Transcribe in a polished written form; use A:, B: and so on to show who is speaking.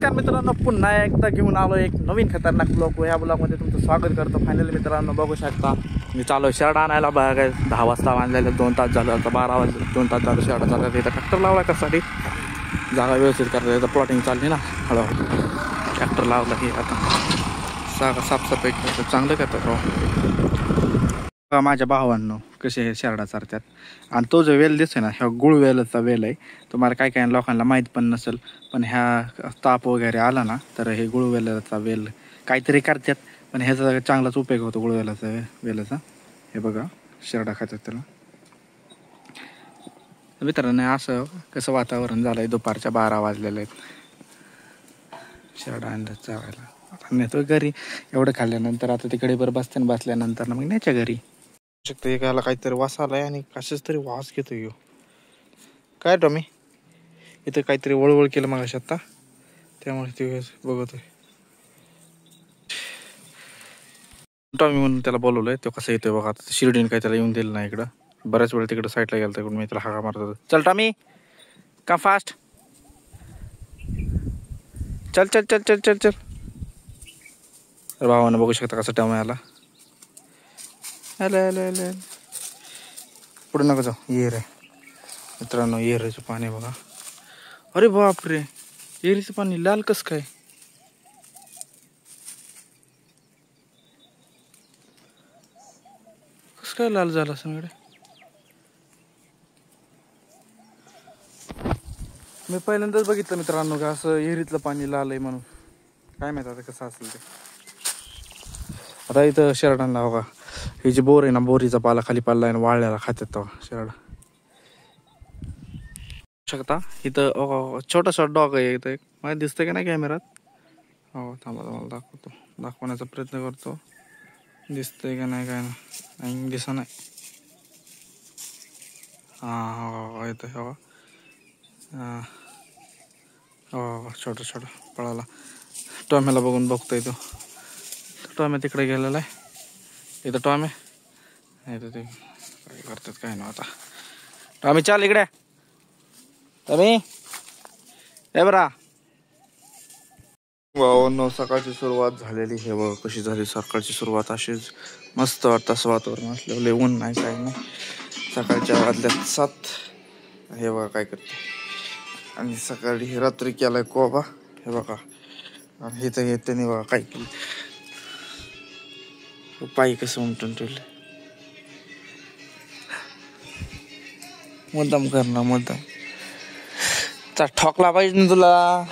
A: नमस्कार मित्रांनो, पुन्हा एकदा घेऊन आलो एक नवीन खतरनाक ब्लॉग. या ब्लॉगमध्ये तुमचं स्वागत करतो. फायनली मित्रांनो बघू शकता मी चालू शर्ट आणायला. बघा 10 वाजता आणलेलं, 2 तास झालं. आता 12 वाजले, 2 तास झालं शर्ट चालत. इथं ट्रॅक्टर लावला कशासाठी, जागा व्यवस्थित करता. इथं प्लॉटिंग चालली ना, हळूहळू ट्रॅक्टर लावला की आता साफसफाई करतो. चांगलं करतात राव. माझ्या भावांनो कसे शेरडा चारतात. आणि तो जो वेल दिसतोय ना, ह्या गुळ वेलाचा वेल आहे. तुम्हाला काय काय लोकांना माहीत पण नसेल, पण ह्या ताप वगैरे आला ना तर हे गुळ वेलाचा वेल काहीतरी करतात. पण ह्याचा चांगलाच उपयोग होतो गुळ वेलाचा. हे बघा शेरडा खातात त्याला. मित्रांनो असं कसं वातावरण झालं आहे, दुपारच्या 12 वाजलेले आहेत. शेरडा आणलं चावायला. आता नेतो घरी. एवढं खाल्ल्यानंतर आता तिकडे बरं बसल्यानंतर ना मग न्यायच्या घरी. शकतो एकाला काहीतरी वास आलाय आणि कशाच तरी वास घेतो यो. काय टॉमी इथं काहीतरी वळवळ केलं मग आता, त्यामुळे ते बघतोय. टॉमी म्हणून त्याला बोलवलंय. तो कसं येतोय बघा. आता शिर्डीने काही त्याला येऊन दिलं नाही इकडं. बऱ्याच वेळ तिकडं साईडला गेला तर मी त्याला हाका मारतो. चल टॉमी कम फास्ट, चल चल चल चल चल चल. तर भावानं बघू शकता कसं टॉमी आला. आलं पुढे नका जाऊ. येर आहे मित्रांनो, येराचं पाणी बघा. अरे बापरे, येरीचं पाणी लाल कस काय. कस काय लाल झालं सगळे. मी पहिल्यांदाच बघितलं मित्रांनो का असं येरीतलं पाणी लाल आहे म्हणून. काय माहित आता कसं असेल ते. आता इथं शेरडांना बघा, ही जी बोर आहे ना, बोरीचा पाला खाली पाला आहे, वाळल्याला खात्यात तेव्हा शेरडा. शकता इथं छोटासा डॉग आहे इथं. मला दिसतंय का नाही कॅमेरात. हो थांबा तुम्हाला दाखवतो, दाखवण्याचा प्रयत्न करतो. दिसतंय का नाही काय नाही दिसा नाही. हां हो येतं हो. हां हो छोटा छोटा पळाला. टॉम्याला बघून बघतोय तो. टॉम्या तिकडे गेलेला आहे. इथं टॉम्या नाही तर ते काय करतात काय ना. आता टॉमी चाल इकडे. टॉमी ए बरा. भावांनो सकाळची सुरुवात झालेली. हे बघ कशी झाली सकाळची सुरुवात. अशीच मस्त वाटतं असं वातावरण असलं. ऊन नाही काही नाही. सकाळच्या वाजल्यात 7. हे बघा काय करते. आणि सकाळी रात्री केलाय कोबा. हे बघा. आणि इथं येते नाही बघा काय केलं. पायी कसं उमटून ठेवले. मुद्दाम कर ना मुद्दाम. ठोकला पाहिजे ना तुला.